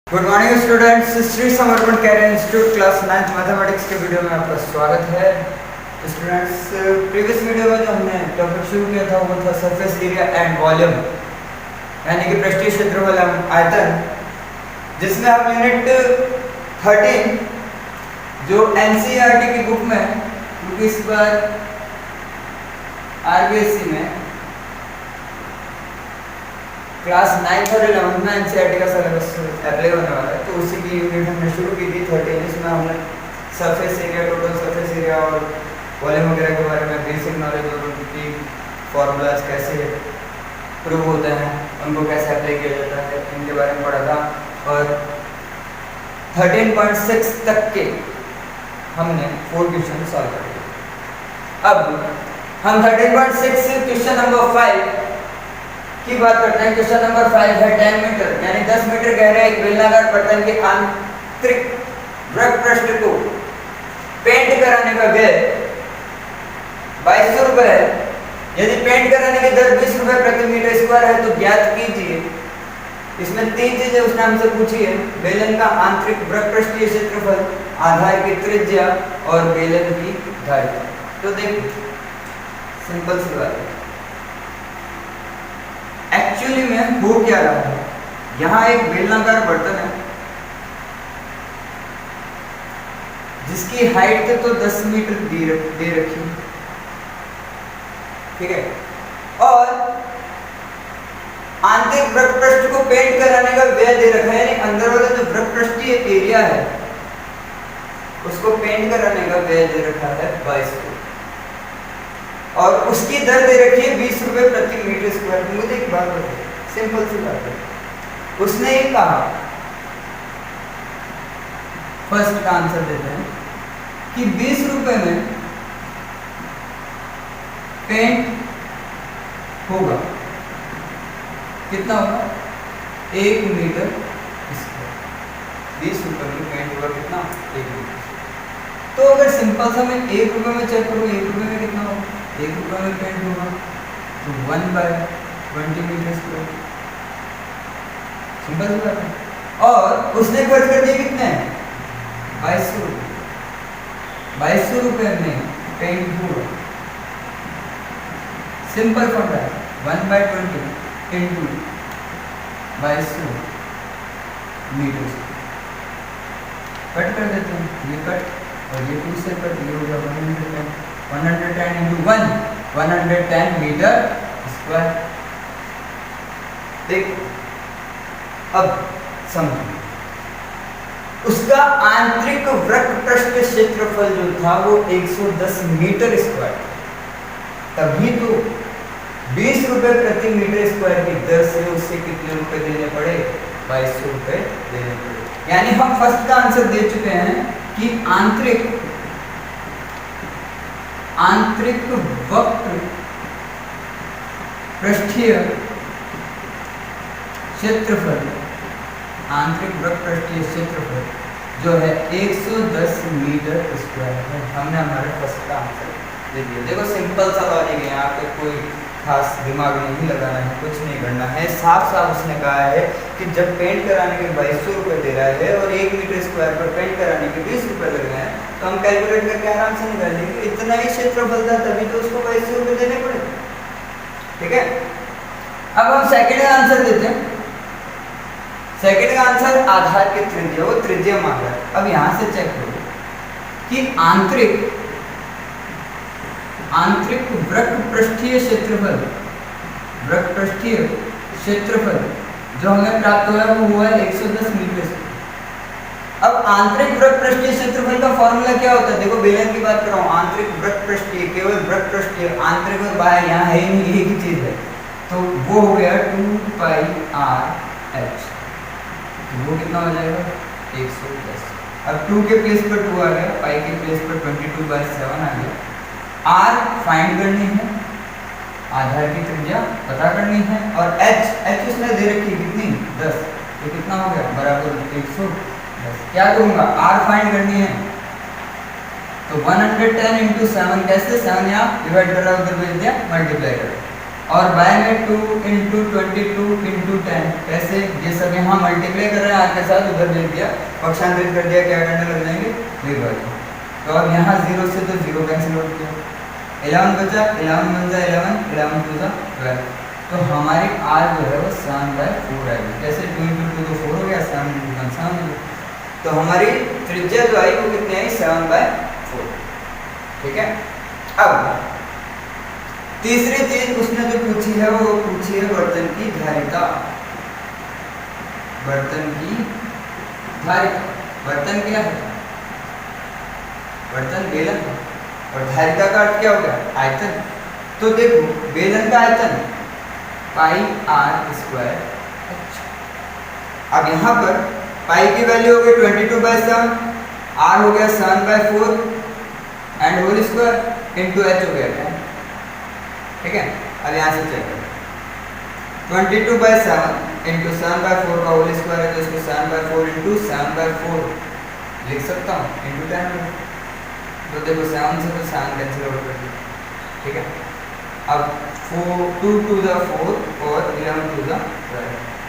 Good morning students, Shri Samarpan career institute class 9th mathematics के video में आपका स्वागत है। स्टूडेंट्स, प्रीवियस वीडियो में जो हमने टॉपिक शुरू किया था वो था सरफेस एरिया एंड वॉल्यूम, यानी कि पृष्ठीय क्षेत्रफल एवं आयतन, जिसमें हम यूनिट 13 जो एनसीईआरटी की बुक में, क्योंकि इस बार आरबीएसई में क्लास 9th और 11th में एनसीईआरटी का सिलेबस अप्लाई होने वाला है, तो उसी की यूनिट हमने शुरू की थी 13। इसमें हमने surface area, total surface area और वॉल्यूम वगैरह के बारे में बेसिक नॉलेज और उनकी फॉर्मूलाज कैसे प्रूव होते हैं, उनको कैसे अप्लाई किया जाता है, इनके बारे में पढ़ा था। और 13.6 तक के हमने 4 क्वेश्चन सॉल्व कर दिए। अब हम 13.6 क्वेश्चन नंबर 5 की बात करते हैं। क्वेश्चन नंबर 5 है 10 मीटर यानी 10 मीटर गहरे एक बेलनाकार बर्तन के आंतरिक वृत्त पृष्ठ को पेंट कराने का व्यय 2200 रुपये है। यदि पेंट कराने की दर 20 रुपये प्रति मीटर स्क्वायर है तो ज्ञात कीजिए। इसमें 3 चीजें उसने हमसे पूछी है: बेलन का आंतरिक वृत्त पृष्ठीय क्षेत्रफल, आधार की त्रिज्या और बेलन की धारिता। तो देखिए, सिंपल सी बात है। एक्चुअली में हो क्या रहा है, यहाँ एक बेलनाकार बर्तन है जिसकी हाइट तो 10 मीटर दे रखी है, ठीक है, और आंतरिक वृत्त पृष्ठ को पेंट कराने का व्यय दे रखा है, यानी अंदर वाला जो वृत्त पृष्ठीय एरिया है उसको पेंट कराने का व्यय दे रखा है 2200, और उसकी दर दे रखी है 20 रुपये प्रति मीटर स्क्वायर। मुझे एक बात बताइए, सिंपल सी बात है। उसने ये कहा, फर्स्ट का आंसर देते हैं कि 20 रुपये में पेंट होगा, कितना होगा? 1 मीटर स्क्वायर। 20 रुपये में पेंट होगा कितना? 1 मीटर। तो अगर सिंपल सा मैं 1 रुपये में चेक करूँ, 1 रुपये में कितना होगा? 1 रुपये में पेंट होगा तो 1/20 मीटर स्क्वायर। सिंपल सी बात है। और उसने खर्च कर दिए कितने? 2200 रुपये। 2200 रुपये में पेंट होगा। सिंपल फॉर्मूला है 1/20 इंटू 2200 मीटर स्क्वायर। कट कर देते हैं, ये कट और ये 2 से कट, ये हो गया 110 इंटू 110 मीटर स्क्वायर। देख, अब समझो, उसका आंतरिक वृत्त पृष्ठ क्षेत्रफल जो था वो 110 मीटर स्क्वायर, तभी तो 20 रुपये प्रति मीटर स्क्वायर की दर से उससे कितने रुपए देने पड़े? 2200 रुपये देने पड़े। यानी हम फर्स्ट का आंसर दे चुके हैं कि आंतरिक वक्र पृष्ठीय क्षेत्रफल, आंतरिक वक्र पृष्ठीय क्षेत्रफल जो है 110 मीटर स्क्वायर है। हमने हमारे फर्स्ट का आंसर दे दिया। देखो, सिंपल सा लॉजिक है, यहाँ पे कोई खास दिमाग नहीं लगाना है, कुछ नहीं करना है। साफ साफ उसने कहा है कि जब पेंट कराने के 2200 रुपये दे रहा है और 1 मीटर स्क्वायर पर पेंट कराने के 20 रुपये लग रहे हैं, तो हम कैलकुलेट करके आराम से निकाल लेंगे। इतना ही क्षेत्रफल था तभी तो उसको 2200 रुपये देने पड़े, ठीक है। अब हम सेकंड का आंसर देते हैं। सेकंड का आंसर आधार की त्रिज्या, वो त्रिज्या मांग रहा है। अब यहाँ से चेक करो कि आंतरिक वृत्त पृष्ठीय क्षेत्रफल, वृत्त पृष्ठीय क्षेत्रफल जो हमें प्राप्त हुआ है वो हुआ है 110 मीटर। अब आंतरिक वृत्त पृष्ठीय क्षेत्रफल का फॉर्मूला क्या होता है? देखो, बेलन की बात कर रहा हूँ, आंतरिक वृत्त पृष्ठीय, केवल वृत्त पृष्ठीय, आंतरिक और बाहर यहाँ है ही नहीं, एक ही चीज है, तो वो हो गया 2πr/h। वो कितना हो जाएगा? 110। अब 2 के प्लेस पर 2 आ गया, पाई के प्लेस पर 22/7 आ गया। r फाइंड करनी है, आधार की त्रिज्या पता करनी है, और h उसने दे रखी है कितनी? 10। तो कितना हो गया? बराबर 110। क्या करूंगा? r फाइंड करनी है, तो 110 इंटू 7, कैसे? 7 यहाँ डिवाइड कर रहा हूँ, उधर भेज दिया, मल्टीप्लाई कर। और बाय में 2 इंटू 22 इंटू 10, कैसे ये सब यहाँ मल्टीप्लाई कर रहे हैं, आगे साथ उधर दे दिया, पक्षांतरित कर दिया, क्या करने लग जाएंगे, विभाजन। तो अब यहाँ 0 से तो 0 कैंसिल हो गया, 11 बचा, 11 बन जा 11, 11 2 जा 12। तो हमारी आर जो है वो 7/4 आएगी, जैसे 2 इंटू 2 तो 4 हो गया, 7 इंटू 1 7 हो गया। तो हमारी त्रिज्या जो आई वो कितनी आई, 7/4। ठीक है। अब तीसरी चीज उसने जो पूछी है वो पूछी है बर्तन की धारिता। बर्तन की धारिता, बर्तन क्या है, बर्तन बेलन, और धारिता का अर्थ क्या हो गया, आयतन। तो देखो बेलन का आयतन पाई आर स्क्वायर। अब यहाँ पर पाई की वैल्यू हो गई 22/7, आर हो गया 7/4 and whole square into H हो गया 10। ठीक है। अब यहाँ से चेक करें, 22/7 इंटू 7/4 का होल स्क्वायर है, तो इसको 7/4 इंटू 7/4 लिख सकता हूँ, इंटू 10। तो देखो 7 से तो 7 कैंसिल आउट कर दिया। ठीक है। अब 2 2 जा 4 और 11 2 जा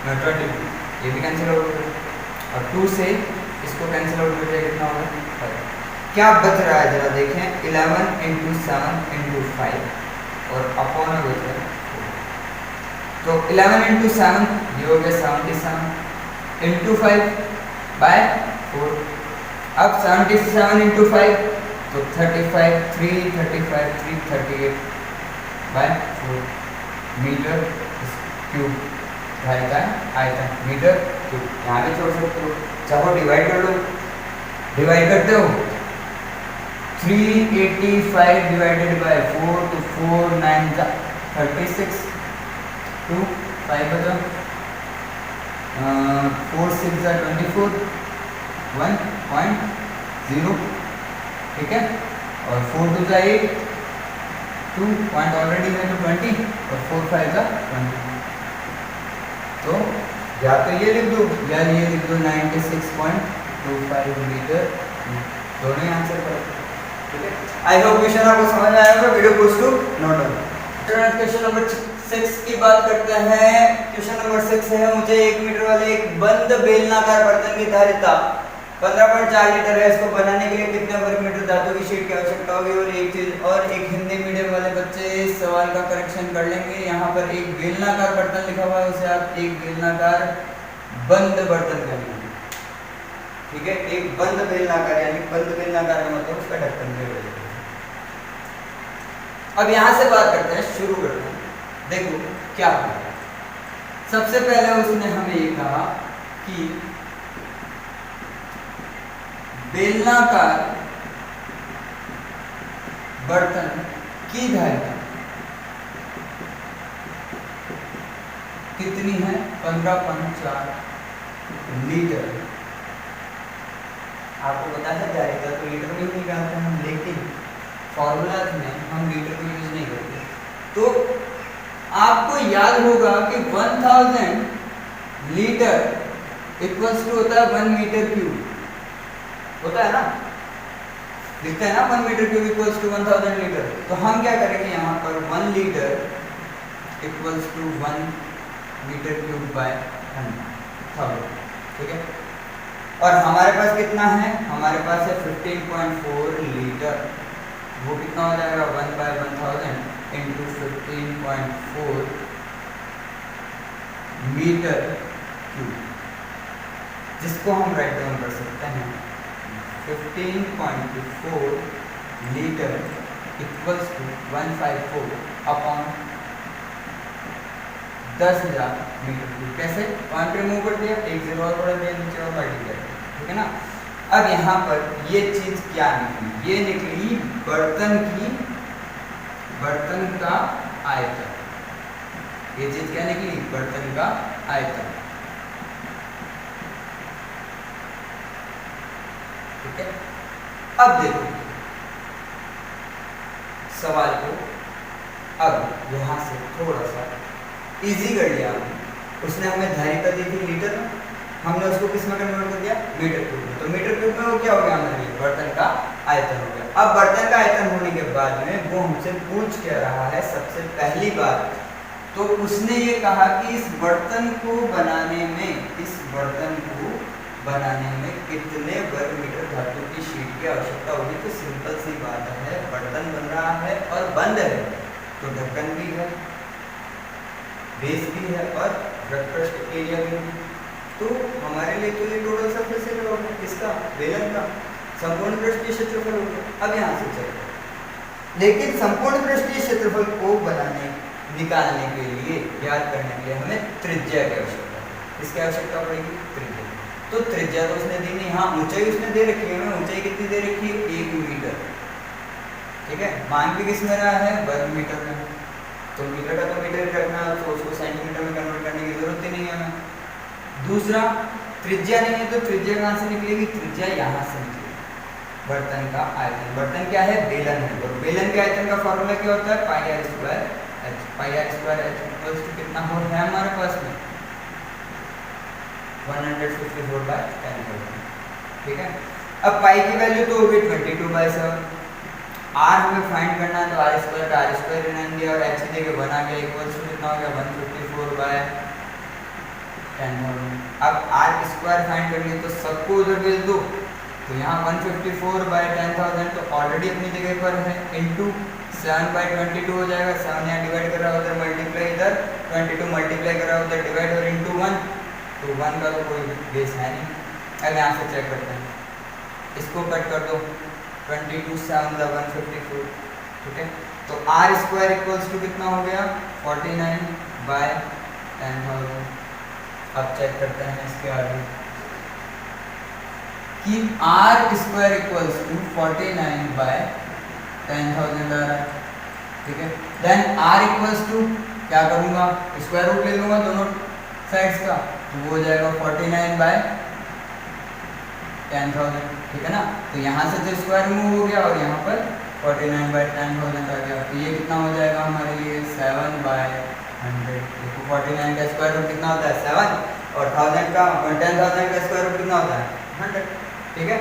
22, ये भी कैंसिल आउट कर दिया। और 2 से इसको कैंसिल आउट कर दिया, कितना होगा 5। क्या बच रहा है जरा देखें, 11 इंटू 7 इंटू 5 और अपॉन में बच रहा है। तो 11 इंटू 7 ये हो गया 77 इंटू 5/4। अब 77 इंटू 5 तो 35 3 35 3 38/4 मीटर क्यूब धारिता आयतन मीटर क्यूब। यहाँ भी छोड़ सकते हो, चाहो डिवाइड कर लो, डिवाइड करते हो 385 डिवाइडेड बाय 4 तो 4 9 जा 36 2 5 बचा 4 6 जा 24 1.0। ठीक है। और 4 2 जा 8 2 पॉइंट ऑलरेडी है तो 20 और 4 5 जा 20। तो या तो ये लिख दो या ये लिख दो 96.25 मीटर, दोनों ही आंसर करेक्ट। ठीक है। आई होप क्वेश्चन आपको समझ आया होगा। Video pause to note down. Question number 6 की बात करते हैं। क्वेश्चन नंबर 6 है, मुझे 1 मीटर वाले एक बंद बेलनाकार बर्तन की धारिता 15.4 लीटर है, इसको बनाने के लिए कितने वर्ग मीटर धातु की शीट की आवश्यकता होगी। और एक चीज और, एक हिंदी मीडियम वाले बच्चे इस सवाल का करेक्शन कर लेंगे। यहाँ पर एक बेलनाकार बर्तन लिखा हुआ है, उसे आप एक बेलनाकार बंद बर्तन कहेंगे। ठीक है। एक बंद बेलनाकार, यानी बंद बेलनाकार का मतलब उसका ढक्कन पे हो जाएगा। अब यहाँ से बात करते हैं, शुरू करते हैं। देखो क्या हुआ। सबसे पहले उसने हमें ये कहा कि बेलनाकार बर्तन की धारिता कितनी है, 15.4 लीटर। आपको पता है धारिता तो लीटर में ही निकालते हैं हम, लेकिन फॉर्मूला में हम लीटर को यूज नहीं करते। तो आपको याद होगा कि 1000 लीटर इक्वल्स टू होता है 1 मीटर क्यूब, होता है ना, लिखते हैं ना 1 metre cube equals to 1000 litre. तो हम क्या करेंगे, यहाँ पर 1 litre equals to 1 metre cube by 1000। ठीक है। और हमारे पास कितना है, हमारे पास है 15.4 लीटर। वो कितना हो जाएगा, 1/1000 इंटू 15.4 मीटर क्यूब, जिसको हम राइट डाउन कर सकते हैं 15.4 litre equals to 154 upon 10,000 metre cube. कैसे, पॉइंट रिमूव कर दिया, एक जीरो और बढ़ा दिया, नीचे और मल्टीप्लाई। ठीक है ना। अब यहाँ पर ये चीज क्या निकली, ये निकली बर्तन का आयतन। ये चीज क्या निकली, बर्तन का आयतन। ठीक है। अब देखो सवाल को, अब यहां से थोड़ा सा इजी कर लिया हमने। उसने हमें धारिता दी थी लीटर में, हमने उसको किस में कन्वर्ट कर दिया, मीटर क्यूब में। तो मीटर क्यूब में वो क्या हो गया हमारे लिए, बर्तन का आयतन हो गया। अब बर्तन का आयतन होने के बाद में वो हमसे पूछ क्या रहा है, सबसे पहली बात तो उसने ये कहा कि इस बर्तन को बनाने में कितने वर्ग मीटर धातु की शीट की आवश्यकता होगी। तो सिंपल सी बात है, बर्तन बन रहा है और बंद है तो ढक्कन भी है, बेस भी है और पृष्ठ एरिया भी है। तो हमारे लिए तो ये टोटल सरफेस एरिया होगा इसका, बेलन का, संपूर्ण पृष्ठीय क्षेत्रफल होगा। अब यहाँ से चलते हैं, लेकिन संपूर्ण पृष्ठीय क्षेत्रफल को निकालने के लिए, याद करने के लिए हमें त्रिज्या की आवश्यकता है। इसकी आवश्यकता पड़ेगी त्रिज्या। तो त्रिज्या तो उसने दी नहीं, हाँ ऊंचाई उसने दे रखी है, हमें ऊंचाई कितनी दे रखी है 1 मीटर, ठीक है। मान भी किस में रहा है, वर्ग मीटर में, तो मीटर का तो मीटर रखना, तो उसको सेंटीमीटर में कन्वर्ट करने की जरूरत ही नहीं है हमें। दूसरा, त्रिज्या नहीं है तो त्रिज्या कहाँ से निकलेगी, त्रिज्या यहाँ से निकलेगी। बर्तन का आयतन, बर्तन क्या है, बेलन है, और बेलन के आयतन का फॉर्मूला क्या होता है, pi R square H. Pi R square H equals to कितना हो है हमारे पास में 154/10,000, ठीक है। अब पाई की वैल्यू तो होगी 22/7। आर हमें फाइंड करना है तो आर स्क्वायर का आर स्क्वायर रहने दिया और एच की जगह 1 आ गया, इक्वल्स टू कितना हो गया 154/10,000। अब आर स्क्वायर फाइंड करनी है तो सबको उधर भेज दो, तो यहाँ 154/10,000 तो ऑलरेडी अपनी जगह पर है, इनटू 7/22 हो जाएगा। 7 यहाँ डिवाइड कर रहा है, उधर मल्टीप्लाई, इधर 22 मल्टीप्लाई कर रहा है, उधर डिवाइड और इनटू 1, तो 1 का तो कोई बेस है नहीं। अब यहाँ से चेक करते हैं, इसको कट कर दो, 22 7 154, ठीक है। तो आर स्क्वायर इक्वल्स टू कितना हो गया 49/10,000। अब चेक करते हैं इसके आगे कि आर स्क्वायर इक्वल्स टू 49/10,000 आ रहा है, ठीक है। देन आर इक्वल्स टू क्या करूंगा, स्क्वायर रूट ले लूंगा दोनों साइड्स का, तो वो हो जाएगा 49/10,000, ठीक है ना। तो यहाँ से तो स्क्वायर रिमूव हो गया और यहाँ पर 49/10,000 आ गया, तो ये कितना हो जाएगा हमारे लिए 7/100। देखो 49 का स्क्वायर रूट कितना होता है 7, और 1000 का 10,000 का स्क्वायर रूट कितना होता है 100, ठीक है।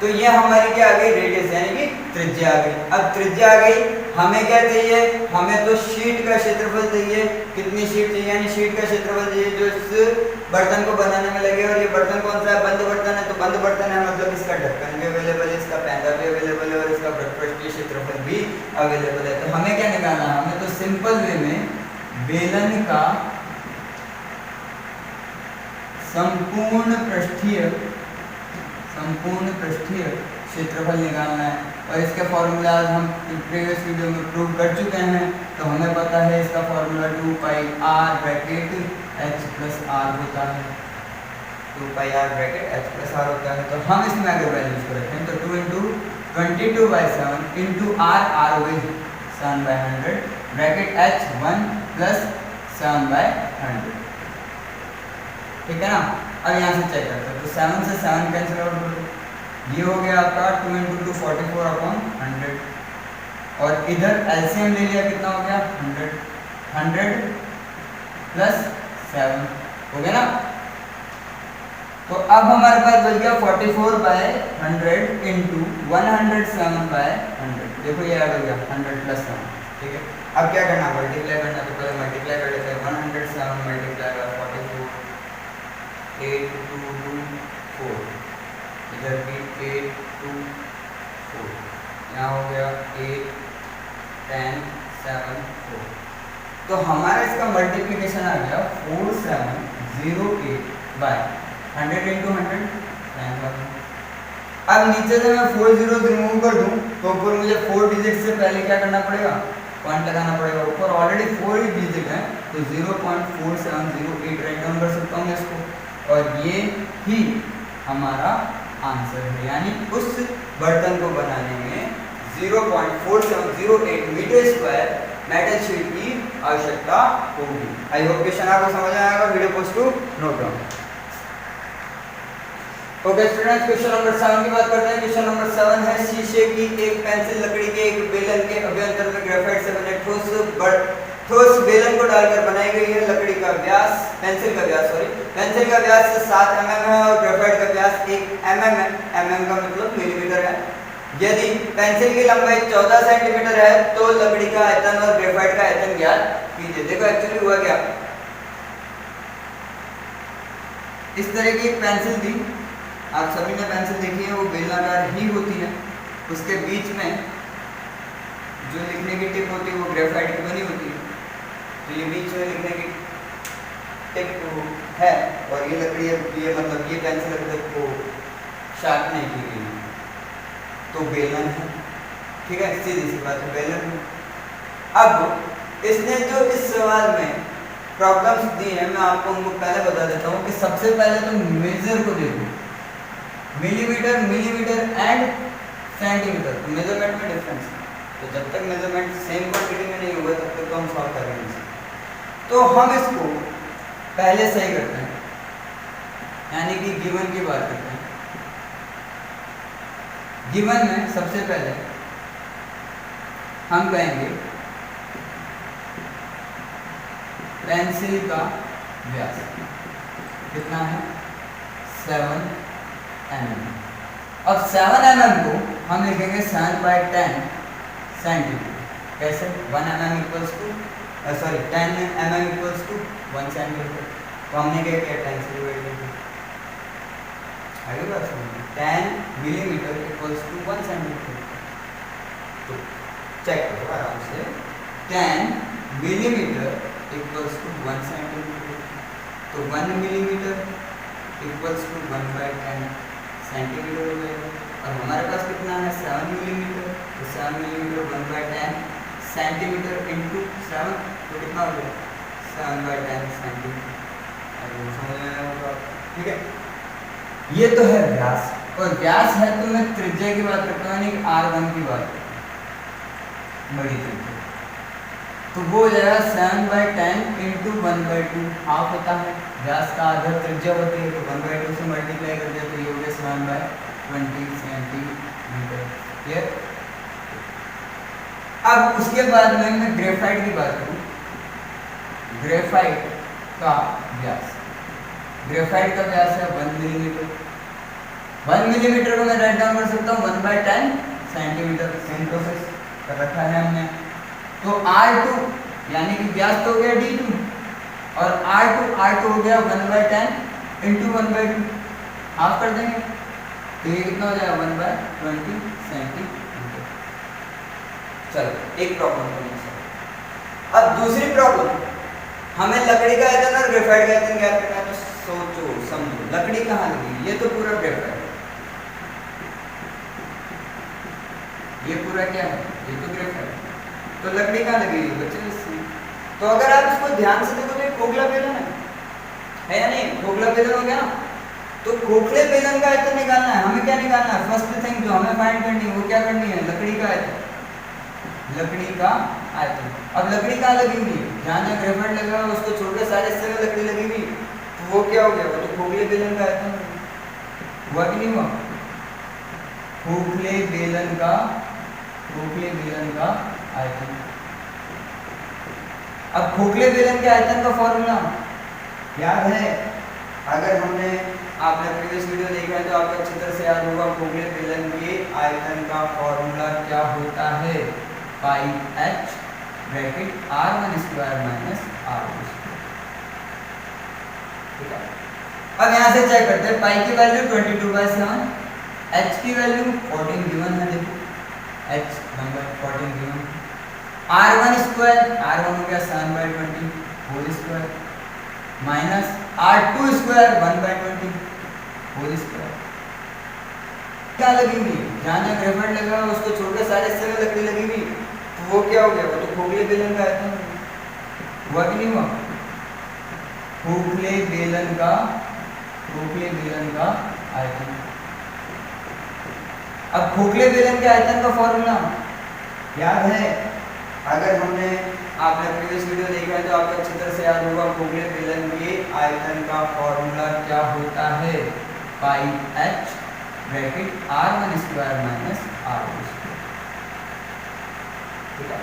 तो ये हमारी क्या आ गई, रेडियस यानी कि त्रिज्या आ गई। अब त्रिज्या आ गई, हमें क्या चाहिए, हमें तो शीट का क्षेत्रफल चाहिए। कितनी शीट चाहिए, यानी शीट का क्षेत्रफल चाहिए जो इस बर्तन को बनाने में लगे। और ये बर्तन कौन सा है, बंद बर्तन है, तो बंद बर्तन है मतलब इसका ढक्कन भी अवेलेबल है, इसका पैंदा भी अवेलेबल है और इसका पृष्ठीय क्षेत्रफल भी अवेलेबल है। तो हमें क्या निकालना है, हमें तो सिंपल वे में बेलन का संपूर्ण पृष्ठीय क्षेत्रफल निकालना है। और इसके फॉर्मूलाज हम प्रीवियस वीडियो में प्रूव कर चुके हैं, तो हमें पता है इसका formula 2πr bracket h plus r होता है, 2πr bracket h plus r होता है। तो हम इसमें अगर वैल्यूज को रखें तो 2 × 22/7 × r हो गई 7/100 ब्रैकेट h 1 प्लस 7/100, ठीक है ना। अब यहाँ से चेक करते हैं, तो 7 से 7 कैंसिल आउट कर दो, ये हो गया आपका 2 × 2 44/100, और इधर एलसीएम ले लिया, कितना हो गया 100 प्लस 7 हो गया ना। तो अब हमारे पास बच गया 44/100 × 107/100, देखो ये ऐड हो गया 100 प्लस 7, ठीक है। अब क्या करना, मल्टीप्लाई करना, तो पहले मल्टीप्लाई कर लेते हैं। 107 मल्टीप्लाई 44, 8 2 2 4, इधर भी 8 2 4, यहाँ हो गया 8 10 7 4। तो हमारा इसका मल्टीप्लिकेशन आ गया 4708/100 × 100 9,000। अब नीचे से मैं 4 zeros रिमूव कर दूं तो ऊपर मुझे 4 डिजिट से पहले क्या करना पड़ेगा, पॉइंट लगाना पड़ेगा। ऊपर ऑलरेडी 4 ही डिजिट है, तो 0.4708 राइट डाउन कर सकता हूँ इसको, और ये ही हमारा आंसर है। यानी उस बर्तन को बनाने में 0.4708 मीटर स्क्वायर मेटल शीट की आवश्यकता होगी। आई होप क्वेश्चन आपको समझ आएगा, video pause to note down. Okay students, question number 7 की बात करते हैं। क्वेश्चन नंबर 7 है, शीशे की एक पेंसिल लकड़ी के एक बेलन के अभ्यंतर में ग्रेफाइट से बने ठोस बेलन को डालकर बनाई गई है। लकड़ी का व्यास, पेंसिल का व्यास 7 mm है और ग्रेफाइट का व्यास 1 mm है। mm का मतलब मिलीमीटर है। यदि पेंसिल की लंबाई 14 सेंटीमीटर है तो लकड़ी का आयतन और ग्रेफाइट का आयतन याद कीजिए। देखो एक्चुअली हुआ क्या, इस तरह की एक पेंसिल थी, आप सभी ने पेंसिल देखी है, वो बेलनाकार ही होती है, उसके बीच में जो लिखने की टिप होती है वो ग्रेफाइट की बनी होती है। तो ये बीच में लिखने की टिप है और ये लकड़ी है, ये मतलब ये पेंसिल अभी तक को शार्प नहीं की गई है, तो बेलन है, ठीक है, सीधी सी बात है, बेलन है। अब इसने जो इस सवाल में प्रॉब्लम्स दी है, मैं आपको उनको पहले बता देता हूँ कि सबसे पहले तो मेजर को देखो, मिलीमीटर, मिलीमीटर एंड सेंटीमीटर, तो मेजरमेंट में डिफरेंस है, तो जब तक मेजरमेंट सेम क्वांटिटी में नहीं होगा तब तक तो हम सॉल्व करेंगे। तो हम इसको पहले सही करते हैं, यानी कि गिवन की बात करते हैं। गिवन में सबसे पहले हम कहेंगे पेंसिल का व्यास कितना है, 7 mm। अब 7 mm को हम लिखेंगे 7/10 सेंटीमीटर। कैसे, 1 mm equals to 10 mm equals to 1 centimetre. तो हमने क्या किया, 10 से डिवाइड कर दिया। आगे बात सुनिए, 10 मिलीमीटर इक्वल्स टू 1 सेंटीमीटर। तो चेक करो आराम से, 10 मिलीमीटर इक्वल्स टू 1 सेंटीमीटर, तो 1 मिलीमीटर इक्वल्स टू 1/10 सेंटीमीटर हो जाएगा। और हमारे पास कितना है, 7 मिलीमीटर, तो 7 मिलीमीटर 1/10 सेंटीमीटर इंटू 7, तो कितना हो जाएगा, 7/10 सेंटीमीटर। समझ में आया होगा, ठीक है। ये तो है व्यास, और व्यास है तो मैं त्रिज्या की बात करता हूँ, यानी R1 की बात करता हूँ, बड़ी त्रिज्या। तो वो हो जाएगा 7/10 इंटू 1/2, हाफ होता है, व्यास का आधा त्रिज्या होती है, तो 1/2 से मल्टीप्लाई कर दिया तो ये हो गया 7/20 सेंटीमीटर। क्लियर। अब उसके बाद में मैं ग्रेफाइट की बात करूँ, ग्रेफाइट का व्यास, ग्रेफाइट का व्यास है 1 मिलीमीटर। 1 मिलीमीटर को मैं राइट डाउन कर सकता हूँ 1/10 सेंटीमीटर, सेम प्रोसेस कर रखा है हमने। तो R2 यानी कि व्यास तो हो गया D2, और R2 हो गया 1/10 इंटू 1/2, हाफ कर देंगे, तो ये कितना हो जाएगा, 1/20 सेंटीमीटर। चलो एक प्रॉब्लम करना सर। अब दूसरी प्रॉब्लम, हमें लकड़ी का आयतन और ग्रेफाइट का आयतन ज्ञात करना है। तो सोचो समझो, लकड़ी कहाँ लगी, ये तो पूरा ग्रेफाइट, ये पूरा क्या है, ये तो ग्रेफाइट, तो लकड़ी कहाँ लगी बच्चे, इससे। तो अगर आप इसको ध्यान से देखो तो ये खोखला बेलन है या नहीं, खोखला बेलन हो गया ना। तो खोखले बेलन का आयतन निकालना है, हमें क्या निकालना है, फर्स्ट थिंग जो हमें फाइंड करनी है वो क्या करनी है, लकड़ी का आयतन, लकड़ी का आयतन। अब लकड़ी कहाँ लगी हुई है, जहाँ जहाँ ग्रेफाइट लगा हुआ उसको छोड़कर सारे हिस्से में लकड़ी लगी हुई, तो वो क्या हो गया, वो तो खोखले बेलन का आयतन हुआ कि नहीं हुआ, खोखले बेलन का आयतन। अब खोखले बेलन के आयतन का फॉर्मूला याद है, अगर हमने आपने प्रीवियस वीडियो देखा है तो आपको अच्छी तरह से याद होगा, खोखले बेलन के आयतन का फॉर्मूला क्या होता है, पाई h bracket R1 square minus R2 square. ठीक है। अब यहाँ से चेक करते हैं, पाई की वैल्यू 22/7, h की वैल्यू 14 गिवन है, देखो h number 14 given, R1 square, R1 हो गया 7/20 whole square minus R2 square 1/20 whole square. क्या लगी हुई, जहाँ जहाँ ग्रेफाइट लगा हुआ उसको छोड़कर सारे हिस्से में लकड़ी लगी हुई, तो वो क्या हो गया, वो तो खोखले बेलन का आयतन हुआ कि नहीं हुआ, खोखले बेलन का आयतन। अब खोखले बेलन के आयतन का फॉर्मूला याद है, अगर हमने आपने प्रीवियस वीडियो देखा है तो आपको अच्छी तरह से याद होगा, खोखले बेलन के आयतन का फॉर्मूला क्या होता है, पाई h bracket R1 square minus R2 square. ठीक है।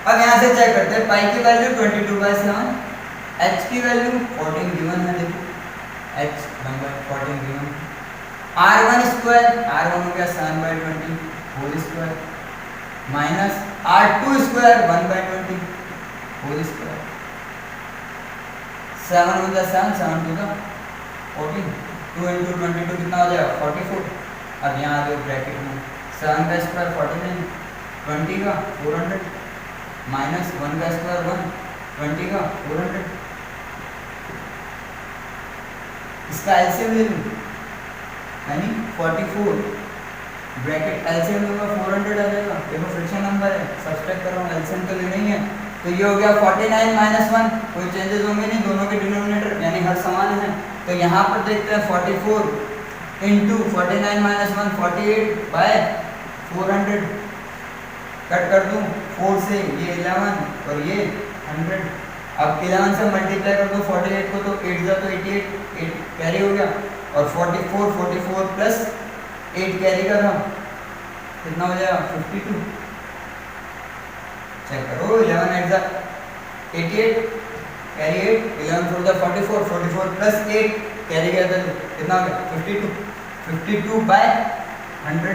अब यहाँ से चेक करते हैं, पाई की वैल्यू 22/7, h की वैल्यू 14 गिवन है, देखो h number 14 given, R1 square, R1 हो गया 7/20 whole square minus R2 square 1/20 whole square 7 × 7 7 × 14 2 × 22 कितना हो जाएगा 44। अब यहाँ आ जाओ ब्रैकेट में 7 का स्क्वायर 49 20 का 400 माइनस 1 का स्क्वायर 1 20 का 400। इसका एलसीएम ले लूँ यानी 44 ब्रैकेट एलसीएम होगा 400 आ जाएगा। देखो फ्रैक्शन नंबर है सब्सट्रैक्ट कर रहा हूँ एलसीएम तो लेना ही है। तो ये हो गया 49 माइनस 1 कोई चेंजेस होंगे नहीं दोनों के डिनोमिनेटर यानी हर समान है। तो यहाँ पर देखते हैं 44 इंटू 49 माइनस 1 48 बाय 400 कट कर दूँ 4 से ये 11 और ये 100। अब 11 से मल्टीप्लाई कर दो 48 को तो 8 जा तो 88 8 कैरी हो गया और 44 प्लस 8 कैरी कर रहा हूँ कितना हो जाएगा 52। चेक करो 11 8 जा 88 कैरी 8 11 4 जा 44 प्लस 8 कैरी गया था कितना हो गया 52 बाय 100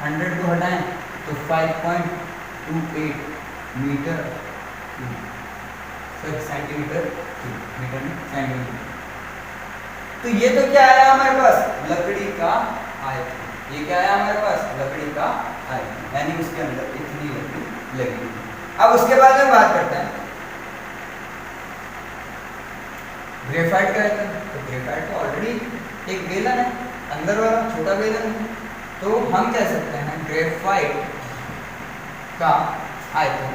100 को हटाएं तो 5.28 मीटर सेंटीमीटर मीटर में सेंटीमीटर। तो ये तो क्या आया हमारे पास लकड़ी का आयतन। ये क्या आया हमारे पास लकड़ी का आयतन यानी उसके अंदर इतनी लकड़ी लगी। अब उसके बाद में बात करते हैं ग्रेफाइट का आयतन। तो ग्रेफाइट तो ऑलरेडी एक बेलन है अंदर वाला छोटा बेलन है। तो हम कह सकते हैं ग्रेफाइट का आयतन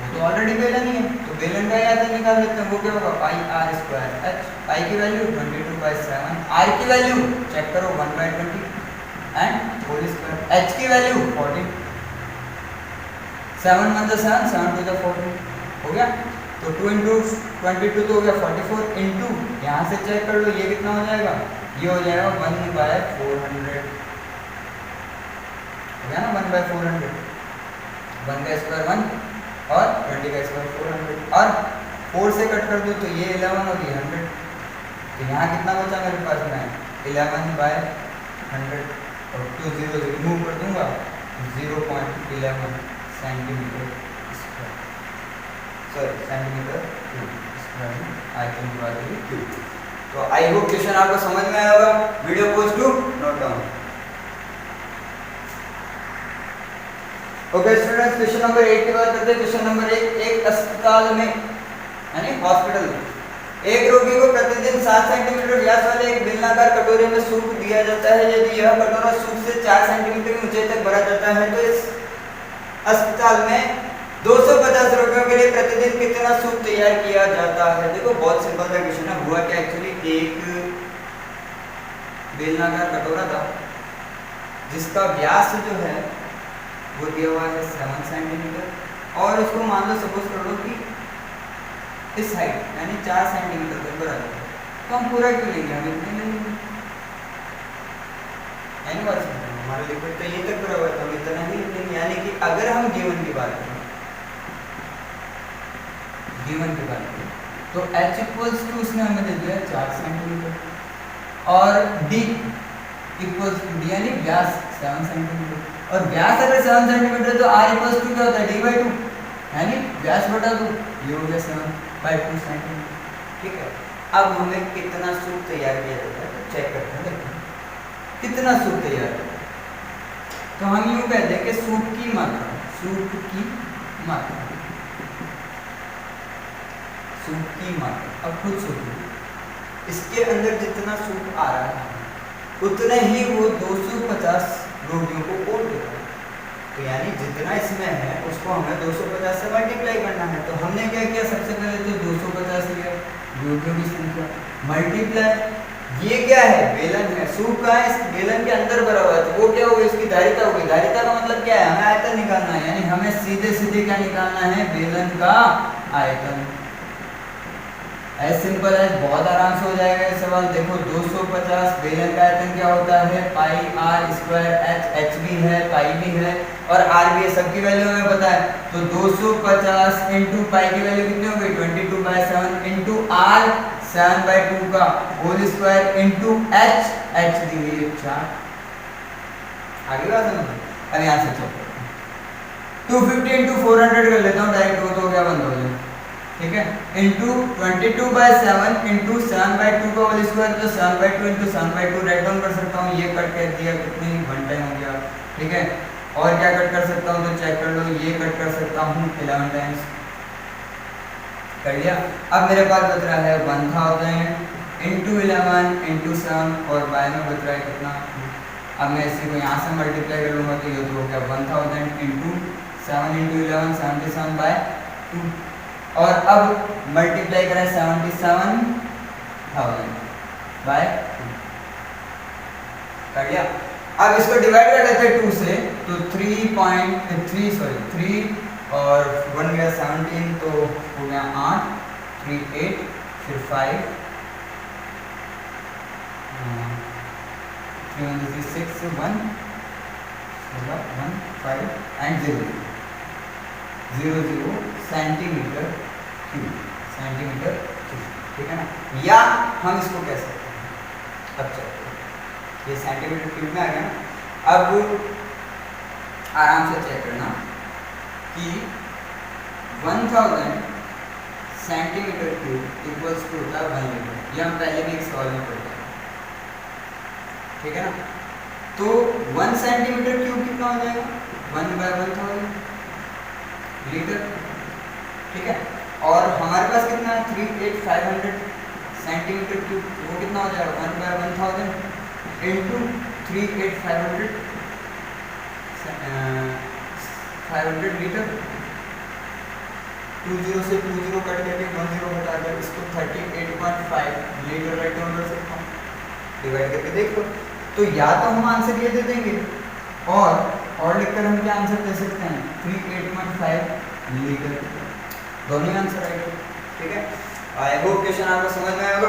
वो तो ऑलरेडी बेलन ही है तो बेलन का आयतन निकाल लेते हैं। वो क्या होगा पाई आर स्क्वायर एच। पाई की वैल्यू 22/7 आर की वैल्यू चेक करो 1/20 एंड होल स्क्वायर एच की वैल्यू 14 7 1 7 7 2 14 हो गया। तो 2 × 22 तो हो गया 44 इंटू यहाँ से चेक कर लो ये कितना हो जाएगा ये हो जाएगा 1/400 हो गया ना 1/400 1 का स्क्वायर 1 और 20 का स्क्वायर 400 और 4 से कट कर दो तो ये 11 और ये 100। तो यहाँ कितना बचा मेरे पास में 11/100 और 2 0 रिमूव कर दूंगा 0.11 centimetre square sorry centimetre square आयतन की बात हुई। तो आई होप क्वेश्चन आपको समझ में आया होगा। Video pause to note down. Okay students question number 8 की बात करते हैं। क्वेश्चन नंबर 1 एक अस्पताल में यानी हॉस्पिटल में एक रोगी को प्रतिदिन 7 सेंटीमीटर व्यास वाले एक बेलनाकार कटोरे में सूप दिया जाता है। यदि यह कटोरा सूप से 4 सेंटीमीटर की ऊंचाई तक भरा जाता है तो इस अस्पताल में 250 रोगियों के लिए प्रतिदिन कितना सूप तैयार किया जाता है। देखो बहुत सिंपल सा क्वेश्चन है। हुआ क्या एक्चुअली एक बेलनाकार कटोरा था जिसका व्यास जो है वो दिया हुआ है 7 सेंटीमीटर और उसको मान लो सपोज कर लो कि इस हाइट यानी 4 सेंटीमीटर तक भरा जाता है। तो हम पूरा क्यों लेंगे हम इतने लेंगे यानी बात हमारा लिक्विड तो ये तक भरा हुआ है तो हम इतना ही लेंगे। यानी कि अगर हम गिवन की बात करें तो H इक्वल्स टू उसने हमें दे दिया 4 सेंटीमीटर और D इक्वल्स टू D यानी व्यास 7 सेंटीमीटर और व्यास अगर 7 सेंटीमीटर तो R इक्वल्स टू क्या होता है D/2 यानी व्यास बटा 2 ये हो गया 7/2 सेंटीमीटर। ठीक है अब हमें कितना सूप तैयार किया जाता है तो चेक करते हैं देखो कितना सूप तैयार होता है। तो हम यूं कहते हैं कि सूप की मात्रा अब खुद सूप इसके अंदर जितना सूप आ रहा है उतना ही वो 250 रोगियों को कोट देता है। तो यानी जितना इसमें है उसको हमें 250 से मल्टीप्लाई करना है। तो हमने क्या किया सबसे पहले तो 250 लिया रोगियों की संख्या मल्टीप्लाई ये क्या है बेलन है सूप का है इस बेलन के अंदर भरा हुआ है तो वो क्या होगा इसकी धारिता होगी। धारिता का मतलब क्या है हमें आयतन निकालना है यानी हमें सीधे सीधे क्या निकालना है बेलन का आयतन। एज सिंपल है बहुत आराम से हो जाएगा ये सवाल। देखो 250 बेलन का आयतन क्या होता है pi R square H H भी है पाई भी है और आर भी है सबकी वैल्यू हमें पता है। तो 250 इंटू पाई की वैल्यू कितनी हो गई 22/7 इंटू आर 7/2 का whole square into H H दी हुई है 4। आगे बात समझ अब यहाँ से चलो 250 इंटू 400 कर लेता हूँ डायरेक्ट वो तो हो गया ठीक है, इंटू 22/7 इंटू 7/2 का होल स्क्वायर, तो 7/2 इंटू 7/2 राइट डाउन कर सकता हूँ, ये कट कर दिया, कितनी 1 टाइम हो गया, ठीक है। और क्या कट कर सकता हूँ तो चेक कर लो, ये कट कर सकता हूँ 11 टाइम्स, कर लिया। अब मेरे पास बच रहा है 1000 इंटू 11 इंटू 7 और बाय में बच रहा है कितना। अब मैं इसी को यहाँ से मल्टीप्लाई कर लूँगा तो ये तो हो गया 1000 इंटू 7 इंटू 11 77/2 और अब मल्टीप्लाई करें 77,000 बाय 2, कर लिया। अब इसको डिवाइड कर लेते हैं 2 से, तो 3 और 1 गया 17 तो हो गया 8, 3 8 फिर 5 3 6 1 5 एंड 0 सेंटीमीटर क्यूब, ठीक है ना। या हम इसको कह सकते हैं, अब चलते हैं, ये सेंटीमीटर क्यूब में आ गया ना। अब आराम से चेक करना कि 1000 सेंटीमीटर क्यूब इक्वल्स टू होता है 1 लीटर, ये हम पहले भी एक सवाल में पढ़ते हैं, ठीक है ना। तो 1 सेंटीमीटर क्यूब कितना हो जाएगा 1/1000 लीटर, ठीक है। और हमारे पास कितना है 38500 सेंटीमीटर क्यूब, वो कितना हो जाएगा 1/1000 इंटू 38500 500 लीटर। 20 से 20 कट करके 10 घटा कर इसको 38.5 लीटर राइट डाउन कर सकता हूँ, डिवाइड करके देख लो। तो या तो हम आंसर ये दे देंगे और लिखकर हम क्या आंसर दे सकते हैं 38.5 लीटर, दोनों आंसर राइट है, ठीक है। आई होप क्वेश्चन आपको समझ में आएगा।